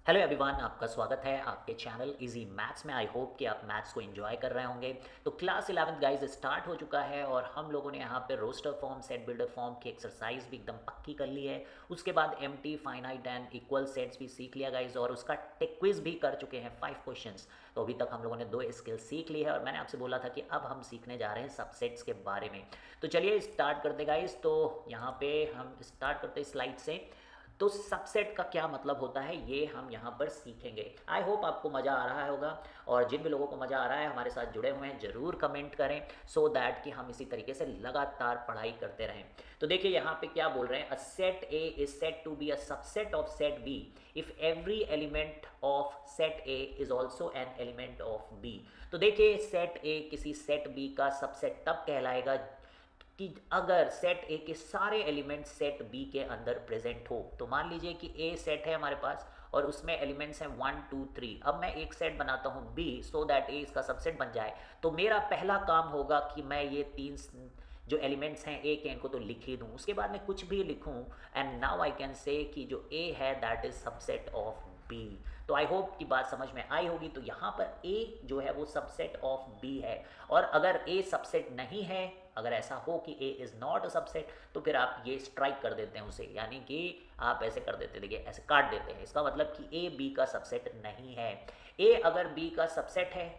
Hello everyone, आपका स्वागत है आपके चैनल इजी मैथ्स में। आई होप कि आप मैथ्स को एंजॉय कर रहे होंगे। तो क्लास 11th गाइस स्टार्ट हो चुका है और हम लोगों ने यहाँ पे roster form, set builder form की एक्सरसाइज भी एकदम पक्की कर ली है। उसके बाद empty, finite and equal sets भी सीख लिया गाइस और उसका टेक क्विज भी कर चुके हैं 5 क्वेश्चंस। तो अभी तक हम लोगों ने 2 स्किल सीख ली है और मैंने आपसे बोला था कि अब हम सीखने जा रहे हैं सबसेट्स के बारे में। तो चलिए स्टार्ट करते गाइस। तो यहाँ पे हम स्टार्ट करते स्लाइड से। तो सबसेट का क्या मतलब होता है ये हम यहाँ पर सीखेंगे। आई होप आपको मज़ा आ रहा होगा और जिन भी लोगों को मज़ा आ रहा है हमारे साथ जुड़े हुए हैं ज़रूर कमेंट करें सो दैट कि हम इसी तरीके से लगातार पढ़ाई करते रहें। तो देखिए यहाँ पे क्या बोल रहे हैं, a set A is said to be a subset of set B if every element of set A is also an element of B. तो देखिए सेट ए किसी सेट बी का सबसेट तब कहलाएगा कि अगर सेट ए के सारे एलिमेंट्स सेट बी के अंदर प्रेजेंट हो। तो मान लीजिए कि ए सेट है हमारे पास और उसमें एलिमेंट्स हैं 1 2 3। अब मैं एक सेट बनाता हूँ बी सो दैट ए इसका सबसेट बन जाए। तो मेरा पहला काम होगा कि मैं ये तीन जो एलिमेंट्स हैं ए के इनको तो लिख ही दूँ, उसके बाद मैं कुछ भी लिखूँ and now I can say कि जो ए है that is subset of B. तो आई होप की बात समझ में आई होगी। तो यहाँ पर ए जो है वो सबसेट ऑफ बी है और अगर ए सबसेट नहीं है, अगर ऐसा हो कि A is not a subset तो फिर आप ये स्ट्राइक कर देते हैं उसे, यानी कि आप ऐसे कर देते हैं, देखिए ऐसे काट देते हैं। इसका मतलब कि ए बी का सबसेट नहीं है। ए अगर बी का सबसेट है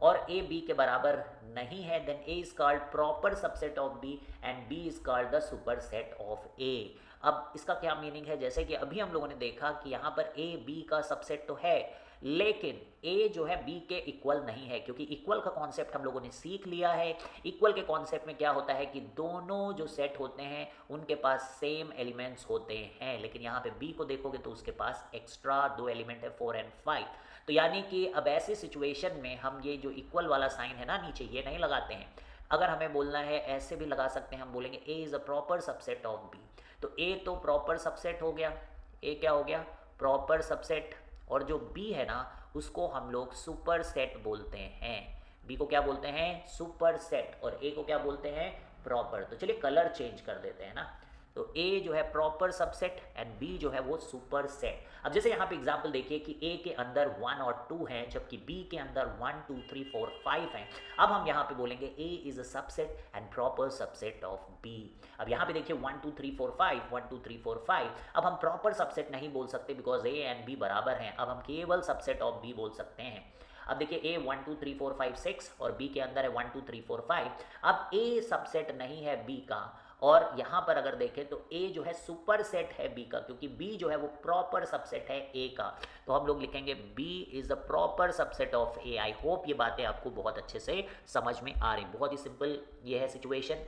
और ए बी के बराबर नहीं है then A is called proper subset of B and B is called the super set of A. अब इसका क्या मीनिंग है, जैसे कि अभी हम लोगों ने देखा कि यहाँ पर ए बी का सबसेट तो है लेकिन ए जो है बी के इक्वल नहीं है, क्योंकि इक्वल का कॉन्सेप्ट हम लोगों ने सीख लिया है। इक्वल के कॉन्सेप्ट में क्या होता है कि दोनों जो सेट होते हैं उनके पास सेम एलिमेंट्स होते हैं, लेकिन यहाँ पे बी को देखोगे तो उसके पास एक्स्ट्रा 2 एलिमेंट है 4 एंड 5। तो यानी कि अब ऐसे सिचुएशन में हम ये जो इक्वल वाला साइन है ना नीचे, ये नहीं लगाते हैं। अगर हमें बोलना है ऐसे भी लगा सकते हैं, हम बोलेंगे A is a proper subset of B. तो ए तो प्रॉपर सबसेट हो गया, ए क्या हो गया, प्रॉपर सबसेट। और जो बी है ना उसको हम लोग सुपर सेट बोलते हैं। बी को क्या बोलते हैं, सुपर सेट, और ए को क्या बोलते हैं, प्रॉपर। तो चलिए कलर चेंज कर देते हैं ना। तो ए जो है प्रॉपर सबसेट एंड बी जो है वो सुपर सेट। अब जैसे यहाँ पे एग्जांपल देखिए कि ए के अंदर 1 और 2 हैं जबकि बी के अंदर 1 2 3 4 5 हैं। अब हम यहाँ पे बोलेंगे A is a subset and proper subset of B. अब यहाँ पे देखिए 1 2 3 4 5, 1 2 3 4 5। अब हम प्रॉपर सबसेट नहीं बोल सकते बिकॉज ए एंड बी बराबर हैं। अब हम केवल सबसेट ऑफ बी बोल सकते हैं। अब देखिए ए 1 2 3 4 5 6 और बी के अंदर है 1 2 3 4 5। अब ए सबसेट नहीं है बी का और यहाँ पर अगर देखें तो ए जो है सुपर सेट है बी का, क्योंकि बी जो है वो प्रॉपर सबसेट है ए का। तो हम लोग लिखेंगे B is a proper subset of A. I hope ये बातें आपको बहुत अच्छे से समझ में आ रही, बहुत ही सिंपल ये है सिचुएशन।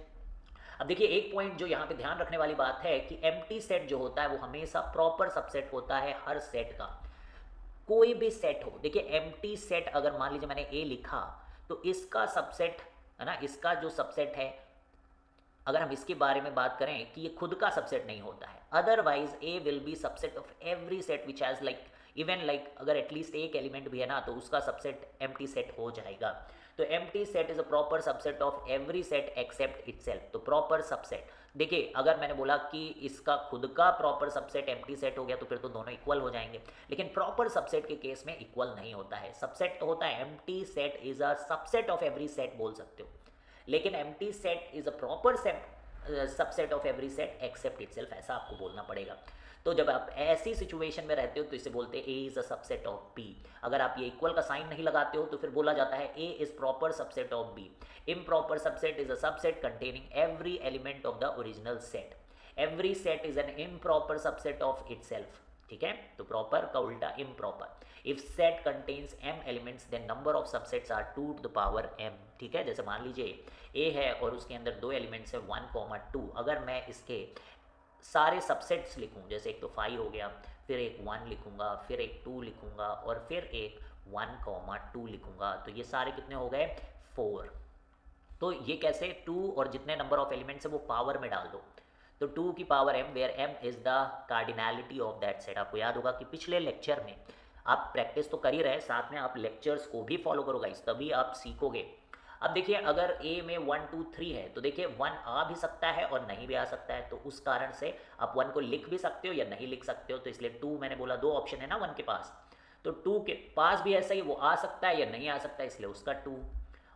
अब देखिए एक पॉइंट जो यहाँ पे ध्यान रखने वाली बात है कि एम्प्टी सेट जो होता है वो हमेशा प्रॉपर सबसेट होता है हर सेट का। कोई भी सेट हो, देखिए एम्प्टी सेट अगर मान लीजिए मैंने ए लिखा तो इसका सबसेट है ना, इसका जो सबसेट है अगर हम इसके बारे में बात करें कि ये खुद का सबसेट नहीं होता है, otherwise A will be subset of every set which has like even like अगर एटलीस्ट एक एलिमेंट भी है ना तो उसका सबसेट एम्प्टी सेट हो जाएगा। तो empty set is a proper subset of every set except itself. तो प्रॉपर सबसेट, देखिए अगर मैंने बोला कि इसका खुद का प्रॉपर सबसेट एम्प्टी सेट हो गया तो फिर तो दोनों इक्वल हो जाएंगे, लेकिन प्रॉपर सबसेट के केस में इक्वल नहीं होता है। सबसेट तो होता है, empty set is a subset of every set बोल सकते हो, लेकिन empty set is a proper subset of every set except itself, ऐसा आपको बोलना पड़ेगा। तो जब आप ऐसी सिचुएशन में रहते हो तो इसे बोलते हैं A is a subset of B. अगर आप ये इक्वल का साइन नहीं लगाते हो तो फिर बोला जाता है A is proper subset of B. Improper subset is a subset containing every element of the original set. Every set is an improper subset of itself. ठीक है, तो प्रॉपर का उल्टा improper. If set contains m elements then number of subsets are 2 to the power m। ठीक है, जैसे मान लीजिए a है और उसके अंदर 2 एलिमेंट्स है 1, 2। अगर मैं इसके सारे सबसेट्स लिखूं, जैसे एक तो 5 हो गया, फिर एक 1 लिखूंगा, फिर एक 2 लिखूंगा और फिर एक 1, 2 लिखूंगा, तो ये सारे कितने हो गए, 4। तो ये कैसे, 2 और जितने नंबर ऑफ एलिमेंट्स है वो पावर में डाल दो। तो 2 की power m where m is the cardinality of that set. आपको याद होगा कि पिछले लेक्चर में आप प्रैक्टिस तो कर ही रहे, साथ में आप लेक्चर्स को भी फॉलो करो गाइस, तभी आप सीखोगे। अब देखिए अगर ए में 1 2 3 है तो देखिए 1 आ भी सकता है और नहीं भी आ सकता है, तो उस कारण से आप 1 को लिख भी सकते हो या नहीं लिख सकते हो, तो इसलिए 2 मैंने बोला, दो ऑप्शन है ना 1 के पास, तो 2 के पास भी ऐसा ही, वो आ सकता है या नहीं आ सकता है, इसलिए उसका 2,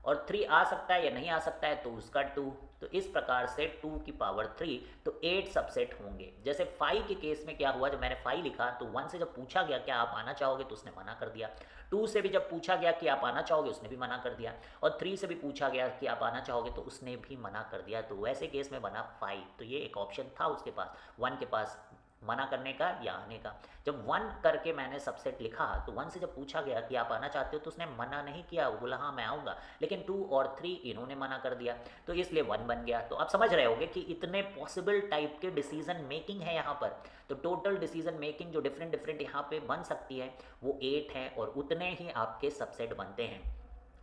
और 3 आ सकता है या नहीं आ सकता है तो उसका 2। तो इस प्रकार से 2 की पावर 3 तो 8 सबसेट होंगे। जैसे 5 के केस में क्या हुआ, जब मैंने 5 लिखा तो 1 से जब पूछा गया क्या आप आना चाहोगे तो उसने मना कर दिया, 2 से भी जब पूछा गया कि आप आना चाहोगे उसने भी मना कर दिया, और 3 से भी पूछा गया कि आप आना चाहोगे तो उसने भी मना कर दिया, तो वैसे केस में बना 5। तो ये एक ऑप्शन था उसके पास, 1 के पास मना करने का या आने का। जब 1 करके मैंने सबसेट लिखा तो 1 से जब पूछा गया कि आप आना चाहते हो तो उसने मना नहीं किया, वो बोला हाँ मैं आऊँगा, लेकिन 2 और 3 इन्होंने मना कर दिया, तो इसलिए 1 बन गया। तो आप समझ रहे होगे कि इतने पॉसिबल टाइप के डिसीजन मेकिंग है यहाँ पर, तो टोटल डिसीजन मेकिंग जो डिफरेंट डिफरेंट यहाँ पे बन सकती है वो 8 है, और उतने ही आपके सबसेट बनते हैं।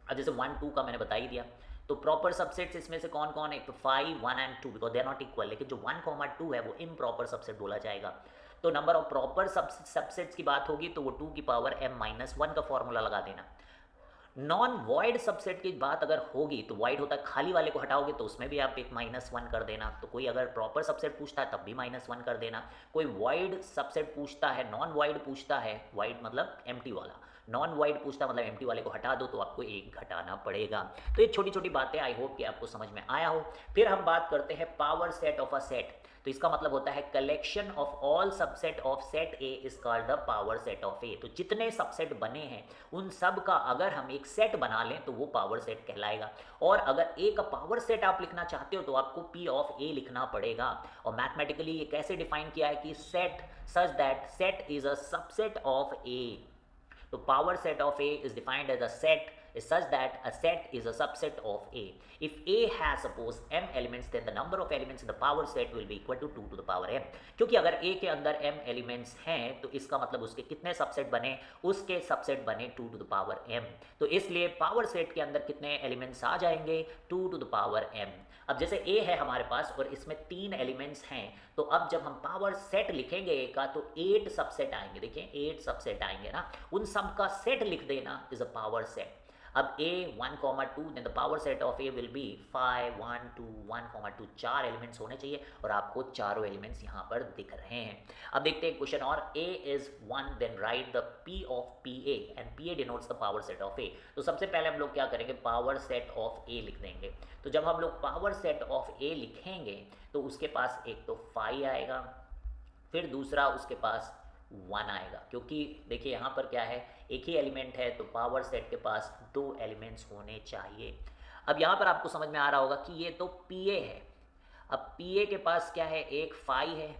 अब जैसे 1 2 का मैंने बता ही दिया, तो प्रॉपर सबसेट्स इसमें से कौन कौन है, तो 5 1 and 2 because they are not equal, लेकिन जो 1 2 है वो इम्प्रॉपर सबसेट बोला जाएगा। तो नंबर ऑफ प्रॉपर सबसेट्स की बात होगी तो वो 2 की पावर m-1 का फॉर्मूला लगा देना। नॉन वॉइड सबसेट की बात अगर होगी तो वॉइड होता है खाली वाले को हटाओगे तो उसमें भी आप एक -1 कर देना, तो कोई अगर प्रॉपर सबसेट पूछता है तब भी -1 कर देना, कोई वॉइड सबसेट पूछता है, नॉन वॉइड पूछता है, वॉइड मतलब एम्प्टी वाला, नॉन वाइड पूछता मतलब एम्प्टी वाले को हटा दो तो आपको एक घटाना पड़ेगा। तो ये छोटी छोटी बातें आई होप कि आपको समझ में आया हो। फिर हम बात करते हैं power set of a set, तो इसका मतलब होता है collection of all subset of set A is called the power set of A. तो जितने सबसेट बने हैं उन सब का अगर हम एक सेट बना लें तो वो पावर सेट कहलाएगा, और अगर ए का पावर सेट आप लिखना चाहते हो तो आपको पी ऑफ ए लिखना पड़ेगा। और मैथमेटिकली ये कैसे डिफाइन किया है कि set such that set is a subset of A. तो power set of A is defined as a set is such that a set is a subset of A. If A has suppose m elements then the number of elements in the power set will be equal to 2 to the power m. क्योंकि अगर A के अंदर m elements हैं तो इसका मतलब उसके कितने सबसेट बने, उसके सबसेट बने 2 to the power m। तो इसलिए पावर सेट के अंदर कितने एलिमेंट्स आ जाएंगे 2 to the power m। अब जैसे A है हमारे पास और इसमें 3 एलिमेंट्स हैं, तो अब जब हम पावर सेट लिखेंगे A का तो 8 सबसेट आएंगे, देखिए 8 सबसेट आएंगे ना, उन सब का सेट लिख देना इज अ पावर सेट। अब A 1 2 then the power set of A will be 5 1 2 1 2, 4 elements होने चाहिए और आपको चारों एलिमेंट्स यहाँ पर दिख रहे हैं। अब देखते हैं क्वेश्चन और, A is 1 then write the P of PA and PA denotes the power set of A। तो सबसे पहले हम लोग क्या करेंगे, पावर सेट ऑफ A लिख देंगे। तो जब हम लोग पावर सेट ऑफ A लिखेंगे तो उसके पास एक तो 5 आएगा, फिर दूसरा उसके पास 1 आएगा, क्योंकि देखिए यहाँ पर क्या है एक ही एलिमेंट है तो पावर सेट के पास 2 एलिमेंट्स होने चाहिए। अब यहाँ पर आपको समझ में आ रहा होगा कि ये तो PA है, अब PA के पास क्या है, एक 5 है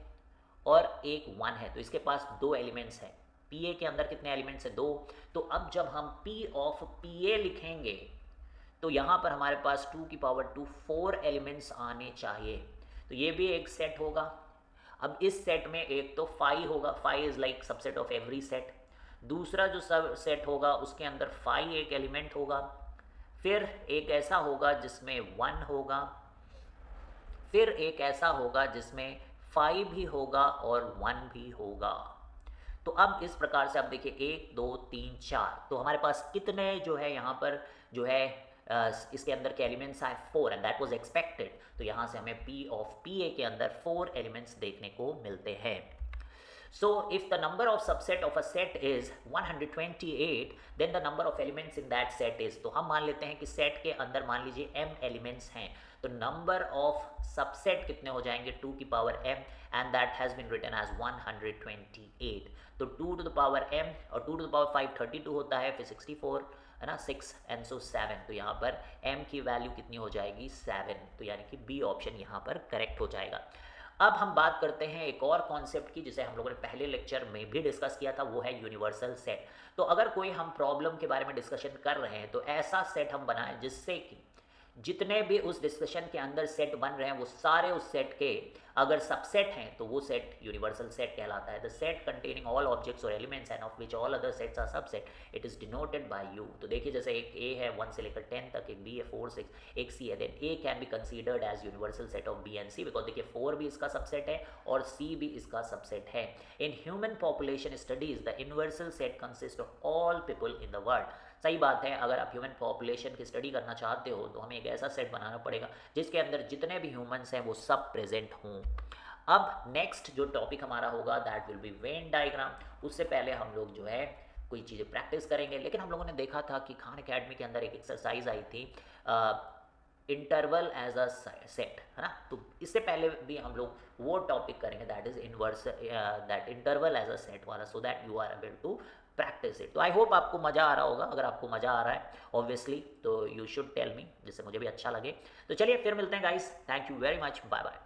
और एक 1 है, तो इसके पास 2 एलिमेंट्स हैं। PA के अंदर कितने एलिमेंट्स है, 2। तो अब जब हम P ऑफ PA लिखेंगे तो यहाँ पर हमारे पास 2 की पावर 2 4 एलिमेंट्स आने चाहिए, तो ये भी एक सेट होगा। अब इस सेट में एक तो 5 होगा, 5 is like subset of every set. दूसरा जो सब सेट होगा उसके अंदर 5 एक एलिमेंट होगा, फिर एक ऐसा होगा जिसमें 1 होगा, फिर एक ऐसा होगा जिसमें 5 भी होगा और 1 भी होगा। तो अब इस प्रकार से आप देखिए 1 2 3 4, तो हमारे पास कितने जो है यहाँ पर जो है इसके अंदर के एलिमेंट्स आए 4 एंड दैट वाज एक्सपेक्टेड। तो यहाँ से हमें P ऑफ PA के अंदर 4 एलिमेंट्स देखने को मिलते हैं। So if the number of subset of a set is 128 then the number of elements in that set is, तो हम मान लेते हैं कि सेट के अंदर मान लीजिए m एलिमेंट्स हैं, तो नंबर ऑफ सबसेट कितने हो जाएंगे 2 की power m and that has been written as 128। तो 2 टू द पावर m और 2 टू द पावर 5 32 होता है, फिर 64 है ना, 6 एंड सो 7, तो यहाँ पर m की वैल्यू कितनी हो जाएगी 7, तो यानी कि बी ऑप्शन यहाँ पर करेक्ट हो जाएगा। अब हम बात करते हैं एक और कॉन्सेप्ट की जिसे हम लोगों ने पहले लेक्चर में भी डिस्कस किया था, वो है यूनिवर्सल सेट। तो अगर कोई हम प्रॉब्लम के बारे में डिस्कशन कर रहे हैं तो ऐसा सेट हम बनाएं जिससे कि जितने भी उस डिस्कशन के अंदर सेट बन रहे हैं वो सारे उस सेट के अगर सबसेट हैं तो वो सेट यूनिवर्सल सेट कहलाता है। The set containing all objects और elements and of which all other sets are subset it is denoted by U. तो देखिए जैसे एक ए है 1 से लेकर 10 तक, एक बी है 4 6, एक सी है, then A can be considered as universal set of B and C because देखिए 4 भी इसका सबसेट है और सी भी इसका सबसेट है। In human population studies the universal set consist of all people in the world. सही बात है, अगर आप ह्यूमन पॉपुलेशन की स्टडी करना चाहते हो तो हमें एक ऐसा सेट बनाना पड़ेगा जिसके अंदर जितने भी ह्यूमंस हैं वो सब प्रेजेंट हों। अब नेक्स्ट जो टॉपिक हमारा होगा that will be Venn diagram. उससे पहले हम लोग जो है कोई चीज़ें प्रैक्टिस करेंगे, लेकिन हम लोगों ने देखा था कि खान अकेडमी के अंदर एक एक्सरसाइज आई थी इंटरवल एज अ सेट, है ना। तो इससे पहले भी हम लोग वो टॉपिक करेंगे that is inverse that interval as a set वाला, so that you are able to practise it. तो आई होप आपको मज़ा आ रहा होगा। अगर आपको मज़ा आ रहा है ऑब्वियसली तो यू शुड टेल मी, जिससे मुझे भी अच्छा लगे। तो चलिए फिर मिलते हैं guys, thank you very much, bye bye.